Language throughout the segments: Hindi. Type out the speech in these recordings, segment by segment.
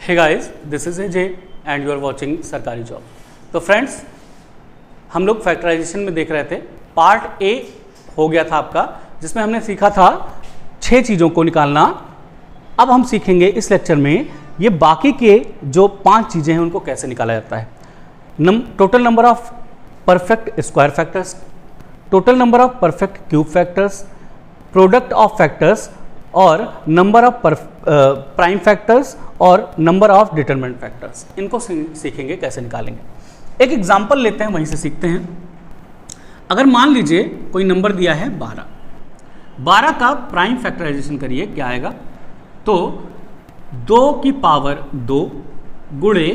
Hey guys, this is Ajay and you are watching सरकारी जॉब। तो फ्रेंड्स, हम लोग फैक्टराइजेशन में देख रहे थे। पार्ट ए हो गया था आपका, जिसमें हमने सीखा था 6 चीज़ों को निकालना। अब हम सीखेंगे इस लेक्चर में ये बाकी के जो 5 चीज़ें हैं उनको कैसे निकाला जाता है। Total number of perfect square factors, total number of perfect cube factors, product of factors और नंबर ऑफ प्राइम फैक्टर्स और नंबर ऑफ डिटरमिनेंट फैक्टर्स, इनको सीखेंगे कैसे निकालेंगे। एक एग्जांपल लेते हैं, वहीं से सीखते हैं। अगर मान लीजिए कोई नंबर दिया है 12 का प्राइम फैक्टराइजेशन करिए, क्या आएगा? तो 2 की पावर 2 गुणे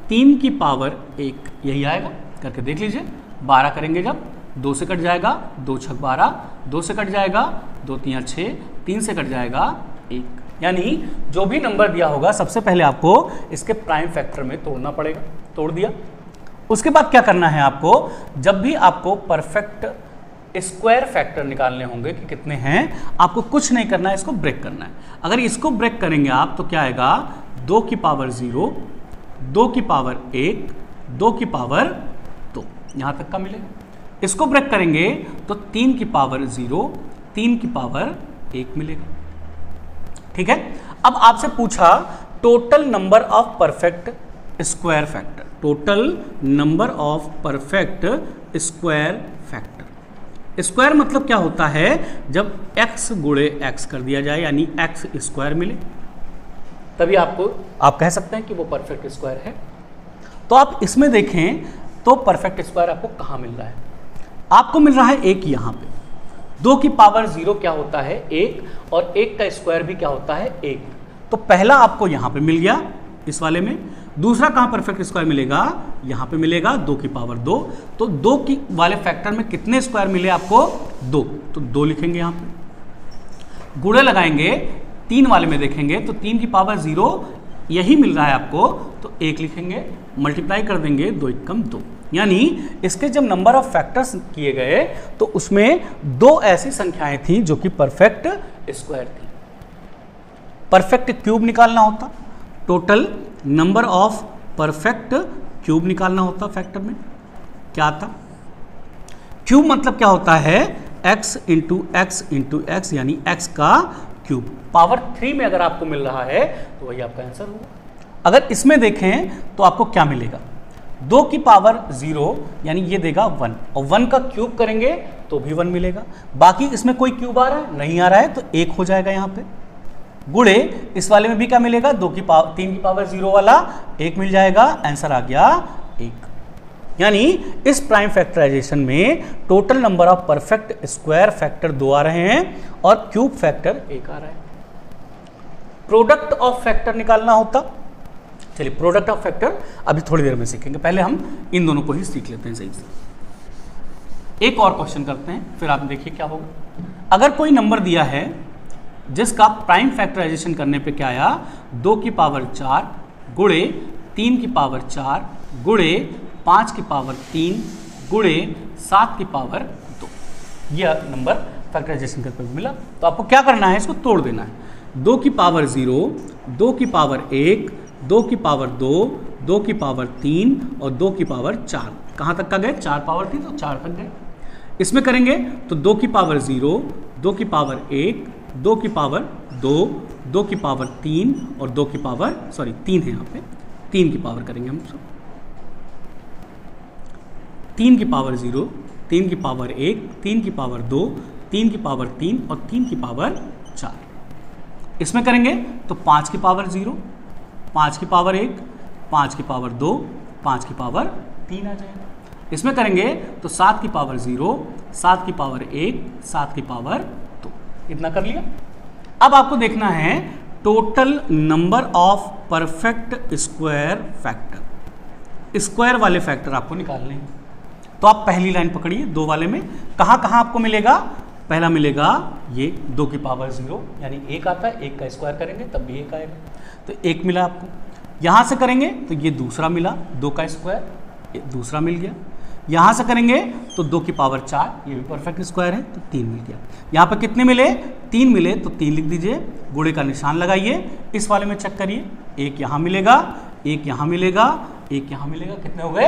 3 की पावर 1, यही आएगा। करके देख लीजिए। 12 करेंगे जब 2 से कट जाएगा, 2 छक 12, 2 से कट जाएगा 2 3 6, 3 से कट जाएगा 1। यानी जो भी नंबर दिया होगा सबसे पहले आपको इसके प्राइम फैक्टर में तोड़ना पड़ेगा। तोड़ दिया। उसके बाद क्या करना है आपको? जब भी आपको परफेक्ट स्क्वायर फैक्टर निकालने होंगे कि कितने हैं, आपको कुछ नहीं करना है, इसको ब्रेक करना है। अगर इसको ब्रेक करेंगे आप तो क्या आएगा? 2 की पावर 0, 2 की पावर 1, 2 की पावर 2, यहां तक का मिलेगा। इसको ब्रेक करेंगे तो 3 की पावर 0, 3 की पावर 1 मिलेगा। ठीक है। अब आपसे पूछा total number of perfect square factor, total number of perfect square factor. Square मतलब क्या होता है? जब x गुणे x कर दिया जाए, यानी x स्क्वायर मिले, तभी आप कह सकते हैं कि वो परफेक्ट स्क्वायर है। तो आप इसमें देखें तो परफेक्ट स्क्वायर आपको कहां मिल रहा है? आपको मिल रहा है 1 यहां पे। 2 की पावर 0 क्या होता है? 1, और 1 का स्क्वायर भी क्या होता है? 1। तो पहला आपको यहां पे मिल गया इस वाले में। दूसरा कहां परफेक्ट स्क्वायर मिलेगा? यहां पे मिलेगा 2 की पावर 2। तो 2 की वाले फैक्टर में कितने स्क्वायर मिले आपको? 2। तो 2 लिखेंगे यहां पे। गुणे लगाएंगे 3 वाले में देखेंगे तो 3 की पावर 0 यही मिल रहा है आपको, तो 1 लिखेंगे। मल्टीप्लाई कर देंगे 2 एकम 2। यानी इसके जब नंबर ऑफ फैक्टर्स किए गए तो उसमें 2 ऐसी संख्याएं थी जो कि परफेक्ट स्क्वायर थी। परफेक्ट क्यूब निकालना होता, total number of perfect cube निकालना होता फैक्टर में, क्या आता? क्यूब मतलब क्या होता है? x into x into x, यानी x का क्यूब। पावर 3 में अगर आपको मिल रहा है तो वही आपका आंसर होगा। अगर इसमें देखें तो आपको क्या मिलेगा? 2 की पावर 0, यानी ये देगा 1, और 1 का क्यूब करेंगे तो भी 1 मिलेगा। बाकी इसमें कोई क्यूब आ रहा है? नहीं आ रहा है, तो 1 हो जाएगा यहाँ पे। गुणे इस वाले में भी क्या मिलेगा? 3 की पावर 0 वाला 1 मिल जाएगा। आंसर आ गया 1। यानी इस प्राइम फैक्टराइजेशन में total number of perfect square factor 2 आ रहे हैं और क्यूब फैक्टर 1 आ रहा है। प्रोडक्ट ऑफ फैक्टर निकालना होता। चलिए, प्रोडक्ट ऑफ फैक्टर अभी थोड़ी देर में सीखेंगे, पहले हम इन दोनों को ही सीख लेते हैं सही से। एक और क्वेश्चन करते हैं, फिर आप देखिए क्या होगा। अगर कोई नंबर दिया है जिसका प्राइम फैक्टराइजेशन करने पे क्या आया? 2 की पावर 4 गुणे 3 की पावर 4 गुणे 5 की पावर 3 गुणे 7 की पावर 2, यह नंबर फैक्टराइजेशन करने पे मिला। तो आपको क्या करना है? इसको तोड़ देना है। 2 की पावर 0, 2 की पावर 1, 2 की पावर 2, 2 की पावर 3 और 2 की पावर 4। कहाँ तक का गए? 4 पावर थी तो 4 तक गए। इसमें करेंगे तो 2 की पावर 0, 2 की पावर 1, 2 की पावर 2, 2 की पावर 3 और 2 की पावर 3 है यहाँ पे, 3 की पावर करेंगे हम सब। 3 की पावर 0, 3 की पावर 1, 3 की पावर 2, 3 की पावर 3 और 3 की पावर 4। इसमें करेंगे तो 5 की पावर 0, 5 की पावर 1, 5 की पावर 2, 5 की पावर 3 आ जाएगा। इसमें करेंगे तो 7 की पावर 0, 7 की पावर 1, 7 की पावर 2। इतना कर लिया। अब आपको देखना है total number of perfect square factor. Square वाले फैक्टर आपको निकालने हैं। तो आप पहली लाइन पकड़िए, 2 वाले में कहां कहां आपको मिलेगा? पहला मिलेगा ये 2 की पावर 0, यानी 1 आता है, 1 का स्क्वायर करेंगे तब भी 1 आएगा, तो 1 मिला आपको। यहां से करेंगे तो ये दूसरा मिला, 2 का स्क्वायर, दूसरा मिल गया। यहां से करेंगे तो 2 की पावर 4, ये भी परफेक्ट स्क्वायर है, तो 3 मिल गया। यहां पर कितने मिले? 3 मिले तो 3 लिख दीजिए, गुणे का निशान लगाइए। इस वाले में चेक करिए, एक यहाँ मिलेगा, एक यहाँ मिलेगा, एक यहाँ मिलेगा, कितने हो गए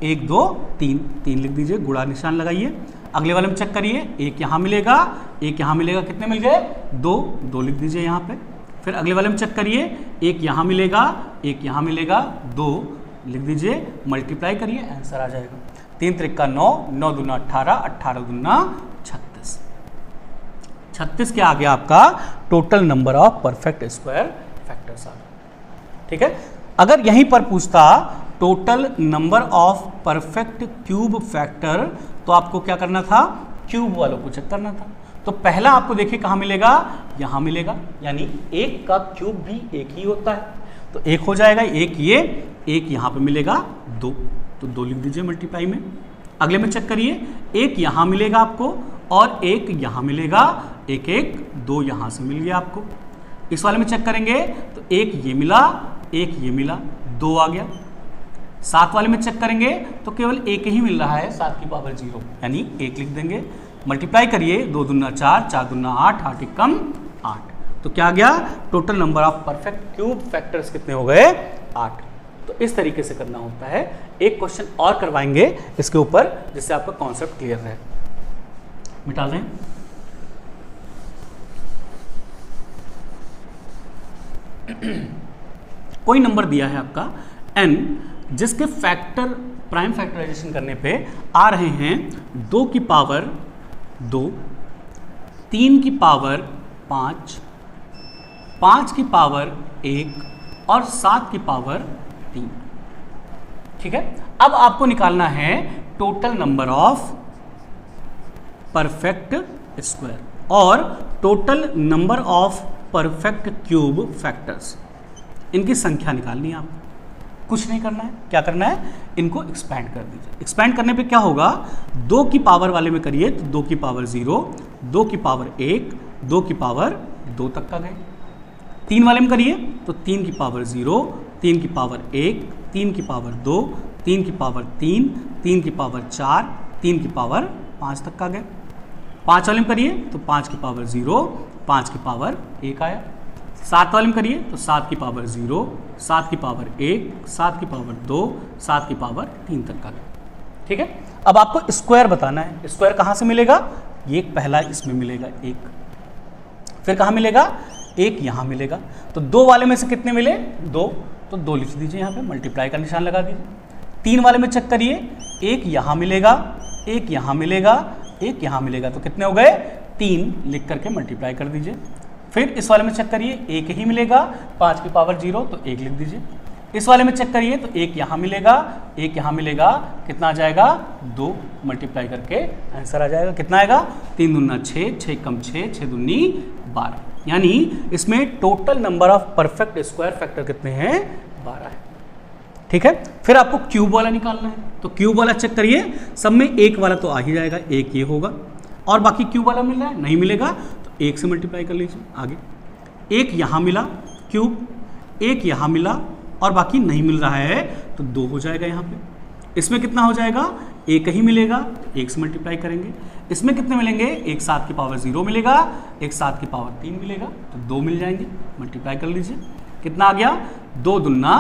1 2 3, 3 लिख दीजिए, गुणा निशान लगाइए। अगले वाले में चेक करिए, एक यहाँ मिलेगा, एक यहाँ मिलेगा, कितने मिल गए 2, 2 लिख दीजिए यहाँ पे। फिर अगले वाले में चेक करिए, एक यहाँ मिलेगा, एक यहाँ मिलेगा, 2 लिख दीजिए, मल्टीप्लाई करिए, आंसर आ जाएगा 3 त्रिक 9, 9 दूना 18, 18 दूना 36। 36 के आगे आपका total number of perfect square factors आ गए। ठीक है, अगर यहीं पर पूछता total number of perfect cube factor तो आपको क्या करना था, क्यूब वालों को चेक करना था। तो पहला आपको देखिए कहाँ मिलेगा, यहाँ मिलेगा, यानी 1 का क्यूब भी 1 ही होता है, तो 1 हो जाएगा, 1 ये, 1 यहाँ पे मिलेगा 2, तो 2 लिख दीजिए मल्टीप्लाई में। अगले में चेक करिए, 1 यहाँ मिलेगा आपको और 1 यहाँ मिलेगा, 1 1 2 यहाँ से मिल गया आपको। इस वाले में चेक करेंगे तो 1 ये मिला, 1 ये मिला, 2 आ गया। 7 वाले में चेक करेंगे तो केवल 1 ही मिल रहा है, 7 की पावर 0, यानी 1 लिख देंगे। मल्टीप्लाई करिए, 2 दूना 4, 4 दूना 8, 8 कम 8, तो क्या आ गया total number of perfect cube factors कितने हो गए 8। तो इस तरीके से करना होता है। एक क्वेश्चन और करवाएंगे इसके ऊपर जिससे आपका कॉन्सेप्ट क्लियर रहे। मिटा दें, कोई नंबर दिया है आपका n, जिसके फैक्टर प्राइम फैक्टराइजेशन करने पे आ रहे हैं 2 की पावर 2, 3 की पावर 5, 5 की पावर 1 और 7 की पावर 3। ठीक है, अब आपको निकालना है total number of perfect square और total number of perfect cube factors, इनकी संख्या निकालनी है आपको। कुछ नहीं करना है, क्या करना है, इनको एक्सपैंड कर दीजिए। एक्सपैंड करने पे क्या होगा, 2 की पावर वाले में करिए तो 2 की पावर 0, 2 की पावर 1, 2 की पावर 2 तक का गए। 3 वाले में करिए तो 3 की पावर 0, 3 की पावर 1, 3 की पावर 2, 3 की पावर 3, 3 की पावर 4, 3 की पावर 5 तक का गए। 5 वाले में करिए तो 5 की पावर 0, 5 की पावर 1 आया। 7 वाले में करिए तो 7 की पावर 0, 7 की पावर 1, 7 की पावर 2, 7 की पावर 3 तक का गया। ठीक है, अब आपको स्क्वायर बताना है। स्क्वायर कहाँ से मिलेगा, ये पहला इसमें मिलेगा 1, फिर कहाँ मिलेगा 1 यहाँ मिलेगा, तो 2 वाले में से कितने मिले 2, तो 2 लिख दीजिए यहाँ पे, मल्टीप्लाई का निशान लगा दीजिए। 3 वाले में चेक करिए, 1 यहाँ मिलेगा, 1 यहाँ मिलेगा, 1 यहाँ मिलेगा, तो कितने हो गए 3, लिख करके मल्टीप्लाई कर दीजिए। फिर इस वाले में चेक करिए, 1 ही मिलेगा, 5 की पावर 0, तो 1 लिख दीजिए। इस वाले में चेक करिए तो 1 यहाँ मिलेगा, 1 यहाँ मिलेगा, कितना आ जाएगा 2, मल्टीप्लाई करके आंसर आ जाएगा, कितना आएगा 3 दूना 6, 6 कम 6, 6 दूनी 12, यानी इसमें total number of perfect square factor कितने हैं 12 है। ठीक है, फिर आपको क्यूब वाला निकालना है, तो क्यूब वाला चेक करिए, सब में 1 वाला तो आ ही जाएगा, 1 ये होगा, और बाकी क्यूब वाला मिल रहा है, नहीं मिलेगा तो 1 से मल्टीप्लाई कर लीजिए। आगे 1 यहाँ मिला क्यूब, 1 यहाँ मिला और बाकी नहीं मिल रहा है तो 2 हो जाएगा यहाँ पे। इसमें कितना हो जाएगा, 1 ही मिलेगा, 1 से मल्टीप्लाई करेंगे। इसमें कितने मिलेंगे, 1 7 की पावर 0 मिलेगा, 1 7 की पावर 3 मिलेगा, तो 2 मिल जाएंगे, मल्टीप्लाई कर लीजिए, कितना आ गया 2 दूना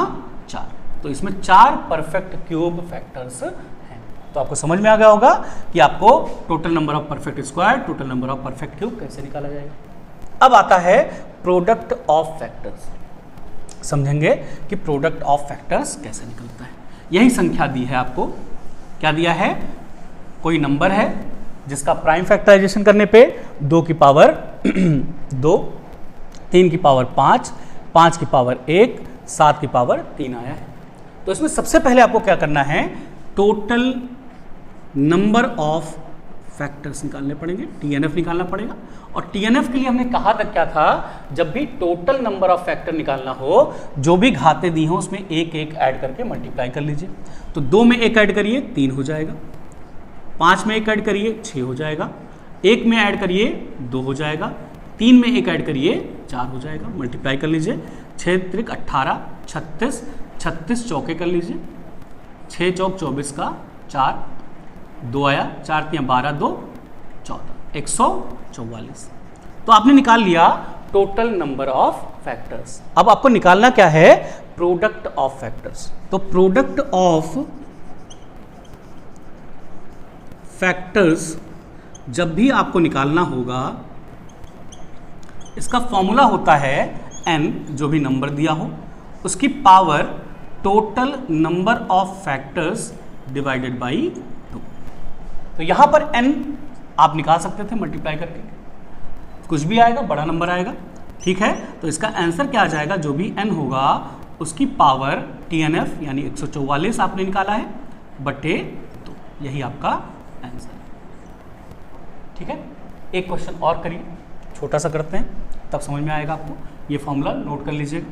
4। तो इसमें 4 परफेक्ट क्यूब फैक्टर्स हैं। तो आपको समझ में आ गया होगा कि आपको total number of perfect square, total number of perfect cube कैसे निकाला जाएगा। अब आता है प्रोडक्ट ऑफ फैक्टर्स, समझेंगे कि प्रोडक्ट ऑफ फैक्टर्स कैसे निकलता है। यही संख्या दी है आपको, क्या दिया है, कोई नंबर है जिसका प्राइम फैक्टराइजेशन करने पे 2 की पावर 2, 3 की पावर 5, 5 की पावर 1, 7 की पावर 3 आया है। तो इसमें सबसे पहले आपको क्या करना है, टोटल नंबर ऑफ फैक्टर्स निकालने पड़ेंगे, TNF निकालना पड़ेगा। और TNF के लिए हमने कहा था क्या था, जब भी टोटल नंबर ऑफ फैक्टर निकालना हो, जो भी घाते दी हो उसमें 1 1 ऐड करके मल्टीप्लाई कर लीजिए। तो 2 में 1 ऐड करिए 3 हो जाएगा, 5 में 1 ऐड करिए 6 हो जाएगा, 1 में ऐड करिए 2 हो जाएगा, 3 में 1 ऐड करिए 4 हो जाएगा, मल्टीप्लाई कर लीजिए। 6 त्रिक 18, 36, 36 चौके कर लीजिए, 6 चौक 24 का 4, 2 आया, 4 3 12, 2 14, 144। तो तो आपने निकाल लिया टोटल नंबर ऑफ फैक्टर्स। अब आपको निकालना क्या है, प्रोडक्ट ऑफ फैक्टर्स। तो प्रोडक्ट ऑफ फैक्टर्स जब भी आपको निकालना होगा, इसका फॉर्मूला होता है n, जो भी नंबर दिया हो उसकी power total number of factors divided by 2। तो यहां पर n आप निकाल सकते थे मल्टीप्लाई करके, कुछ भी आएगा, बड़ा नंबर आएगा, ठीक है। तो इसका आंसर क्या आ जाएगा, जो भी n होगा उसकी पावर TNF यानी 144 आपने निकाला है बटे 2, यही आपका आंसर, ठीक है। एक क्वेश्चन और करिए, छोटा सा करते हैं तब समझ में आएगा आपको। ये फॉर्मूला नोट कर लीजिएगा।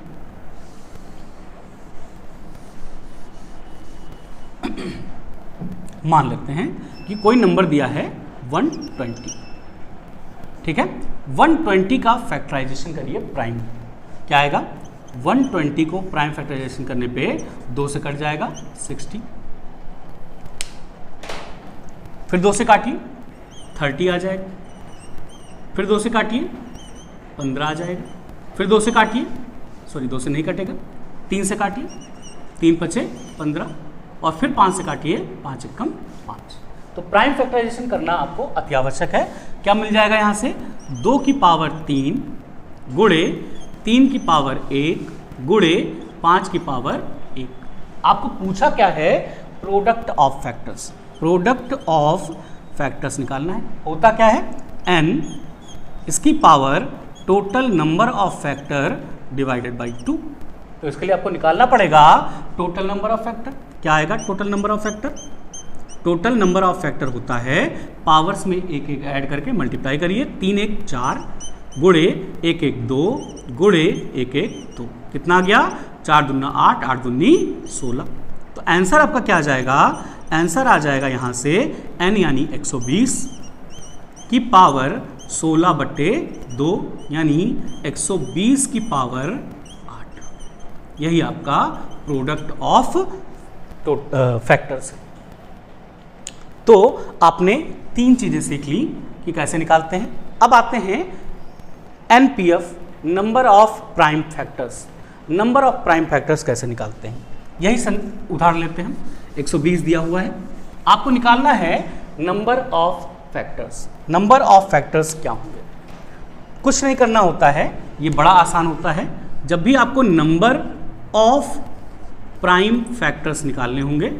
मान लेते हैं कि कोई नंबर दिया है 120, ठीक है। 120 का फैक्टराइजेशन करिए प्राइम, क्या आएगा, 120 को प्राइम फैक्टराइजेशन करने पे 2 से कट जाएगा 60, फिर 2 से काटिए 30 आ जाएगा, फिर 2 से काटिए 15 आ जाएगा, फिर 2 से काटिए, सॉरी 2 से नहीं कटेगा, 3 से काटिए, 3 पचे 15, और फिर 5 से काटिए, 5 एकम 5। तो प्राइम फैक्टराइजेशन करना आपको अति आवश्यक है। क्या मिल जाएगा यहाँ से, 2 की पावर 3 गुणे 3 की पावर 1 गुणे 5 की पावर 1। आपको पूछा क्या है, product of factors. Product of factors निकालना है, होता क्या है, n इसकी power total number of factor divided by 2। तो इसके लिए आपको निकालना पड़ेगा टोटल नंबर ऑफ फैक्टर। क्या आएगा total number of factor, total number of factor होता है पावर्स में एक एक ऐड करके मल्टीप्लाई करिए, 3 1 4 गुणे 1 1 2 गुणे 1 1 2, कितना आ गया, 4 दूना 8 8 दूनी 16। तो आंसर आपका क्या आ जाएगा, आंसर आ जाएगा यहाँ से n यानी 120 की पावर 16 बटे 2 यानी 120 की पावर 8। यही आपका प्रोडक्ट ऑफ फैक्टर्स है। तो आपने 3 चीजें सीख ली कि कैसे निकालते हैं। अब आते हैं NPF, number of prime factors. Number of prime factors कैसे निकालते हैं, यही उदाहरण लेते हैं। 120 दिया हुआ है, आपको निकालना है number of factors. Number of factors क्या होंगे, कुछ नहीं करना होता है, ये बड़ा आसान होता है। जब भी आपको नंबर ऑफ प्राइम फैक्टर्स निकालने होंगे,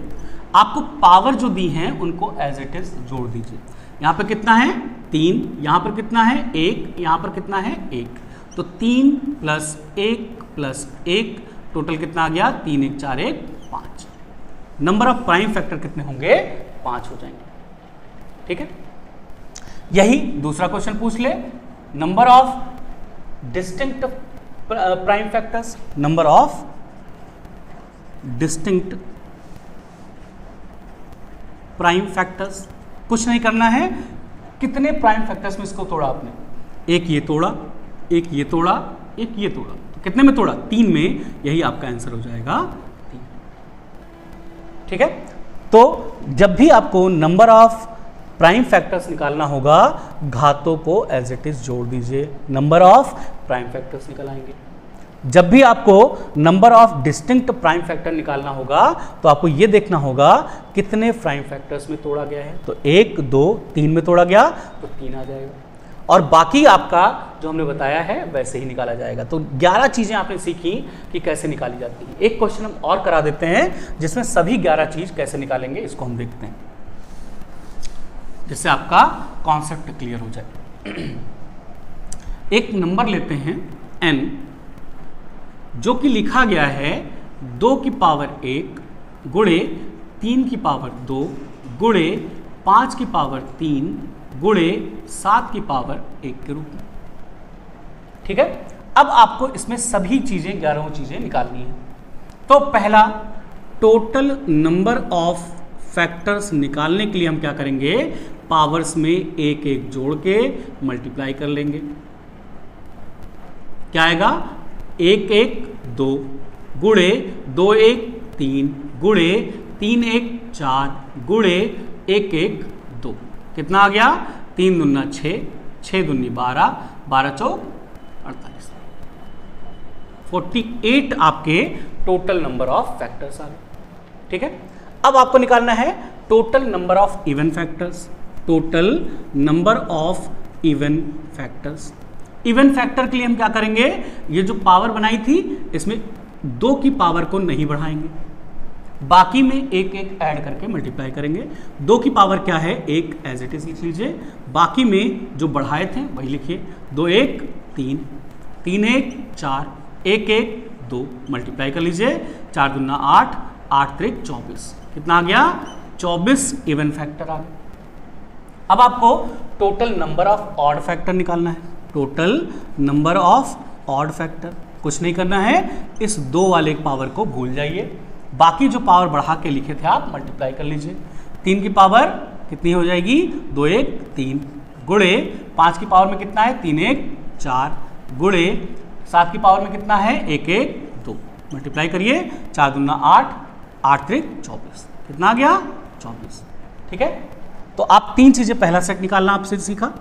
आपको पावर जो दी हैं उनको एज इट इज जोड़ दीजिए। यहाँ पर कितना है 3, यहाँ पर कितना है 1, यहाँ पर कितना है 1, तो 3 + 1 + 1 टोटल कितना आ गया, 3 1 4 1 5। नंबर ऑफ प्राइम फैक्टर कितने होंगे, 5 हो जाएंगे, ठीक है। यही दूसरा क्वेश्चन पूछ ले, number of distinct prime factors. Number of distinct prime factors, कुछ नहीं करना है, कितने प्राइम फैक्टर्स में इसको तोड़ा आपने, एक ये तोड़ा, एक ये तोड़ा, एक ये तोड़ा, तो कितने में तोड़ा, 3 में, यही आपका आंसर हो जाएगा 3, ठीक है। तो जब भी आपको नंबर ऑफ प्राइम फैक्टर्स निकालना होगा, घातों को एज इट इज जोड़ दीजिए, नंबर ऑफ प्राइम फैक्टर्स निकल आएंगे। जब भी आपको number of distinct prime factor निकालना होगा, तो आपको यह देखना होगा कितने प्राइम फैक्टर्स में तोड़ा गया है, तो 1 2 3 में तोड़ा गया तो 3 आ जाएगा, और बाकी आपका जो हमने बताया है वैसे ही निकाला जाएगा। तो 11 चीजें आपने सीखी कि कैसे निकाली जाती है। एक क्वेश्चन हम और करा देते हैं जिसमें सभी 11 चीज कैसे निकालेंगे, इसको हम देखते हैं, जिससे आपका कॉन्सेप्ट क्लियर हो जाए। एक नंबर लेते हैं n, जो कि लिखा गया है 2 की पावर 1 गुणे 3 की पावर 2 गुणे 5 की पावर 3 गुणे 7 की पावर 1 के रूप में, ठीक है। अब आपको इसमें सभी चीजें 11 चीजें निकालनी है। तो पहला, टोटल नंबर ऑफ फैक्टर्स निकालने के लिए हम क्या करेंगे, पावर्स में एक एक जोड़ के मल्टीप्लाई कर लेंगे। क्या आएगा, 1 1 2 गुणे 2 1 3 गुणे 3 1 4 गुणे 1 1 2, कितना आ गया, 3 दूना 6, 6 दूनी 12, 12 चौक 48, 48 आपके टोटल नंबर ऑफ फैक्टर्स आ गए। ठीक है, अब आपको निकालना है total number of even factors, total number of even factors. Even factor के लिए हम क्या करेंगे, ये जो पावर बनाई थी इसमें 2 की पावर को नहीं बढ़ाएंगे, बाकी में एक एक ऐड करके मल्टीप्लाई करेंगे। 2 की पावर क्या है, 1 एज इट इज लिख लीजिए, बाकी में जो बढ़ाए थे वही लिखिए। 2 1 3, 3 1 4, 1 1 2, मल्टीप्लाई कर लीजिए। 4 दूना 8, 8 त्रिक 24, कितना आ गया, 24 इवन फैक्टर आ गए। अब आपको total number of odd factor निकालना है, total number of odd factor. कुछ नहीं करना है, इस 2 वाले पावर को भूल जाइए, बाकी जो पावर बढ़ा के लिखे थे आप मल्टीप्लाई कर लीजिए। 3 की पावर कितनी हो जाएगी, 2 1 3, गुणे 5 की पावर में कितना है, 3 1 4, गुणे 7 की पावर में कितना है, 1 1 2, मल्टीप्लाई करिए। 4 दूना 8, 8 त्रिक 24, कितना आ गया, 24। ठीक है, तो आप 3 चीजें पहला सेट निकालना आपसे सीखा।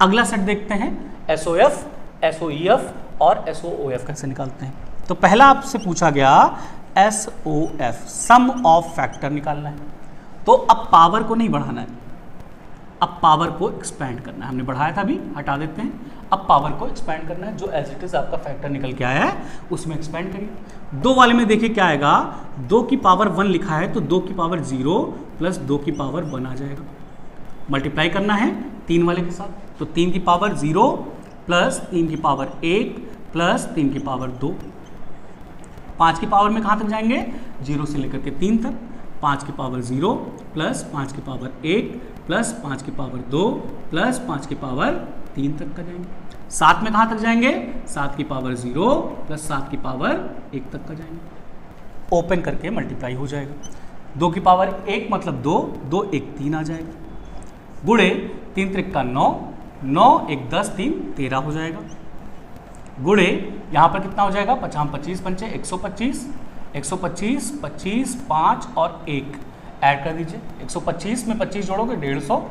अगला सेट देखते हैं SOF, SOEF और SOOF कैसे निकालते हैं। तो पहला आपसे पूछा गया SOF, सम ऑफ फैक्टर निकालना है। तो अब पावर को नहीं बढ़ाना है, अब पावर को एक्सपेंड करना है। हमने बढ़ाया था अभी, हटा देते हैं। अब पावर को एक्सपेंड करना है, जो एज इट इज आपका फैक्टर निकल के आया है उसमें एक्सपेंड करिए। 2 वाले में देखिए क्या आएगा, 2 की पावर 1 लिखा है तो 2 की पावर 0 प्लस 2 की पावर 1 आ जाएगा। मल्टीप्लाई करना है 3 वाले के साथ, तो 3 की पावर 0 प्लस 3 की पावर 1 प्लस 3 की पावर 2। 5 की पावर में कहाँ तक जाएंगे, 0 से लेकर के 3 तक। 5 की पावर 0 प्लस 5 की पावर 1 प्लस 5 की पावर 2 प्लस 5 की पावर 3 तक का जाएंगे। 7 में कहाँ तक जाएंगे, 7 की पावर 0 प्लस 7 की पावर 1 तक का जाएंगे। ओपन करके मल्टीप्लाई हो जाएगा। 2 की पावर 1 मतलब 2, 2 1 3 आ जाएगा, गुणे 3 त्रिक का 9, 9 1 10 3 13 हो जाएगा, गुणे यहाँ पर कितना हो जाएगा, 5 25 पंचे 125, 125 25 5 और 1 ऐड कर दीजिए। 125 में 25 जोड़ोगे 150,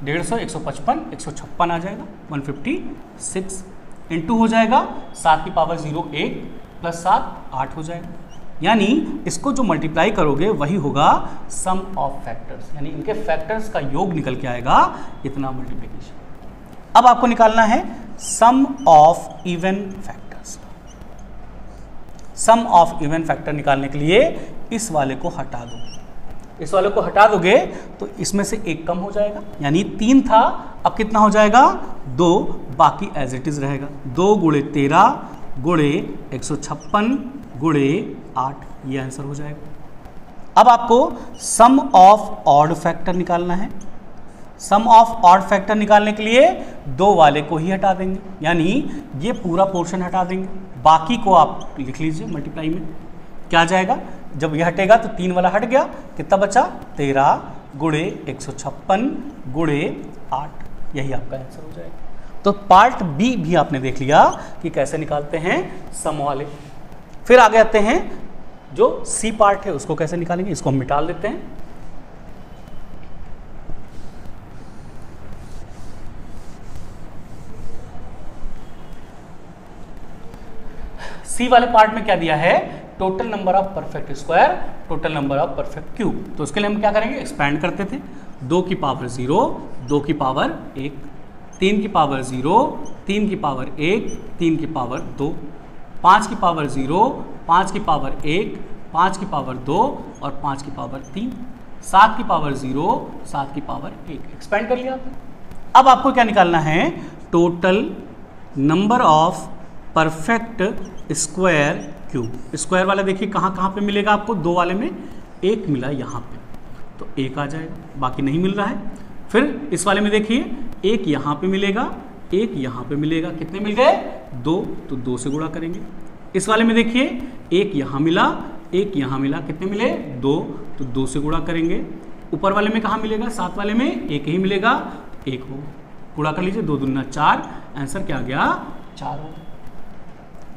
150 155 156 आ जाएगा, 156 इंटू हो जाएगा 7 की पावर 0 1 प्लस 7 8 हो जाएगा। यानी इसको जो मल्टीप्लाई करोगे वही होगा सम ऑफ फैक्टर्स, यानी इनके फैक्टर्स का योग निकल के आएगा इतना मल्टीप्लिकेशन। अब आपको निकालना है sum of even factors. Sum of even factor निकालने के लिए इस वाले को हटा दो, इस वाले को हटा दोगे तो इसमें से 1 कम हो जाएगा, यानी 3 था अब कितना हो जाएगा 2, बाकी एज इट इज रहेगा। 2 गुणे 13 गुणे 156 गुणे 8, ये आंसर हो जाएगा। अब आपको सम ऑफ ऑड फैक्टर निकालना है। सम ऑफ ऑड फैक्टर निकालने के लिए 2 वाले को ही हटा देंगे, यानी ये पूरा पोर्शन हटा देंगे, बाकी को आप लिख लीजिए मल्टीप्लाई में। क्या जाएगा, जब ये हटेगा तो 3 वाला हट गया, कितना बचा 13 गुणे 156 गुणे 8, यही आपका आंसर हो जाएगा। तो पार्ट बी भी आपने देख लिया कि कैसे निकालते हैं सम वाले। फिर आगे आते हैं जो सी पार्ट है उसको कैसे निकालेंगे, इसको हम मिटा देते हैं। सी वाले पार्ट में क्या दिया है, total number of perfect square, total number of perfect cube. तो उसके लिए हम क्या करेंगे, एक्सपैंड करते थे। 2 की पावर 0, 2 की पावर 1, 3 की पावर 0, 3 की पावर 1, 3 की पावर 2, 5 की पावर 0, 5 की पावर 1, 5 की पावर 2 और 5 की पावर 3, 7 की पावर 0, 7 की पावर 1, एक्सपेंड कर लिया आपने। अब आपको क्या निकालना है, total number of perfect square cube. Square वाला देखिए कहाँ कहाँ पे मिलेगा आपको, 2 वाले में 1 मिला यहाँ पे, तो 1 आ जाएगा, बाकी नहीं मिल रहा है। फिर इस वाले में देखिए 1 यहाँ पे मिलेगा, 1 यहाँ पे मिलेगा, कितने मिल गए 2, तो 2 से गुणा करेंगे। इस वाले में देखिए 1 यहाँ मिला, 1 यहाँ मिला, कितने मिले 2, तो 2 से गुणा करेंगे। ऊपर वाले में कहाँ मिलेगा, 7 वाले में 1 ही मिलेगा, 1 होगा, गुणा कर लीजिए, 2 दूना 4, आंसर क्या आ गया 4 होगा।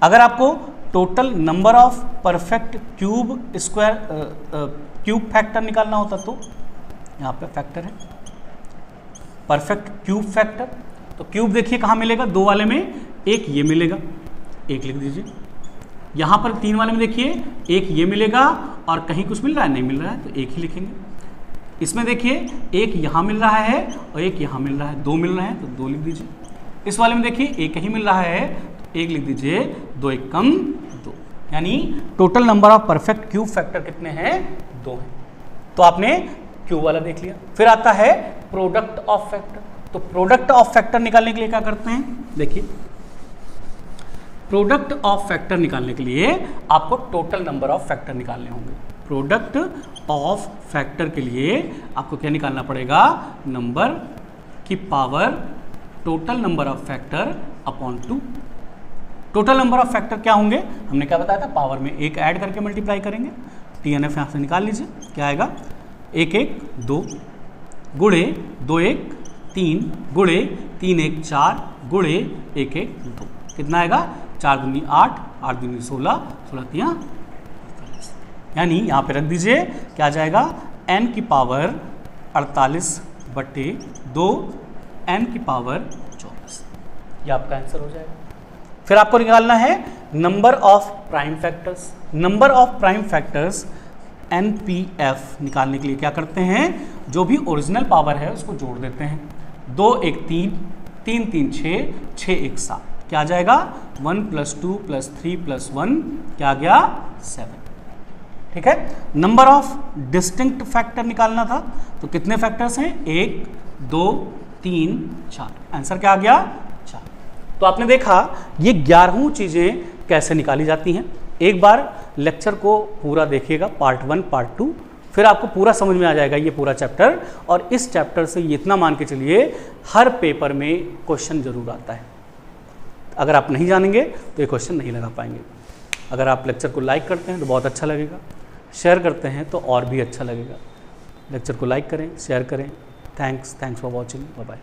अगर आपको total number of perfect cube square cube factor निकालना होता तो यहाँ पे फैक्टर है परफेक्ट क्यूब फैक्टर, तो क्यूब देखिए कहाँ मिलेगा, 2 वाले में एक ये मिलेगा, एक लिख दीजिए। यहाँ पर 3 वाले में देखिए एक ये मिलेगा और कहीं कुछ मिल रहा है, नहीं मिल रहा है, तो एक ही लिखेंगे। इसमें देखिए एक यहाँ मिल रहा है और एक यहाँ मिल रहा है, 2 मिल रहे हैं तो 2 लिख दीजिए। इस वाले में देखिए एक ही मिल रहा है तो 1 लिख दीजिए, 2 1 कम 2, यानी total number of perfect cube factor कितने हैं, 2 हैं। तो आपने क्यूब वाला देख लिया। फिर आता है प्रोडक्ट ऑफ फैक्टर। तो प्रोडक्ट ऑफ फैक्टर निकालने के लिए क्या करते हैं, देखिए प्रोडक्ट ऑफ फैक्टर निकालने के लिए आपको टोटल नंबर ऑफ फैक्टर निकालने होंगे। प्रोडक्ट ऑफ फैक्टर के लिए आपको क्या निकालना पड़ेगा, नंबर की power total number of factor upon 2। Total number of factor क्या होंगे, हमने क्या बताया था, पावर में एक ऐड करके मल्टीप्लाई करेंगे। TNF यहाँ से निकाल लीजिए, क्या आएगा, 1 1 2 गुणे 2 1 3 गुणे 3 1 4 गुणे 1 1 2, कितना आएगा, 4 दूनी 8 8 दूनी 16 16 3 48, यानी यहाँ पे रख दीजिए, क्या आ जाएगा, n की पावर 48/2 n की पावर 24, ये आपका आंसर हो जाएगा। फिर आपको निकालना है number of prime factors. Number of prime factors NPF निकालने के लिए क्या करते हैं, जो भी ओरिजिनल पावर है उसको जोड़ देते हैं। 2 1 3 3 3 6 6 1 7, क्या आ जाएगा, 1 + 2 + 3 + 1 क्या आ गया, 7। ठीक है। नंबर ऑफ डिस्टिंक्ट फैक्टर निकालना था, तो कितने फैक्टर्स हैं, 1 2 3 4, आंसर क्या आ गया, 4। तो आपने देखा ये 11 चीज़ें कैसे निकाली जाती हैं। एक बार लेक्चर को पूरा देखिएगा, पार्ट 1 पार्ट 2, फिर आपको पूरा समझ में आ जाएगा ये पूरा चैप्टर। और इस चैप्टर से ये इतना मान के चलिए हर पेपर में क्वेश्चन जरूर आता है। अगर आप नहीं जानेंगे तो ये क्वेश्चन नहीं लगा पाएंगे। अगर आप लेक्चर को लाइक करते हैं तो बहुत अच्छा लगेगा, शेयर करते हैं तो और भी अच्छा लगेगा। लेक्चर को लाइक करें, शेयर करें। Thanks for watching, bye bye.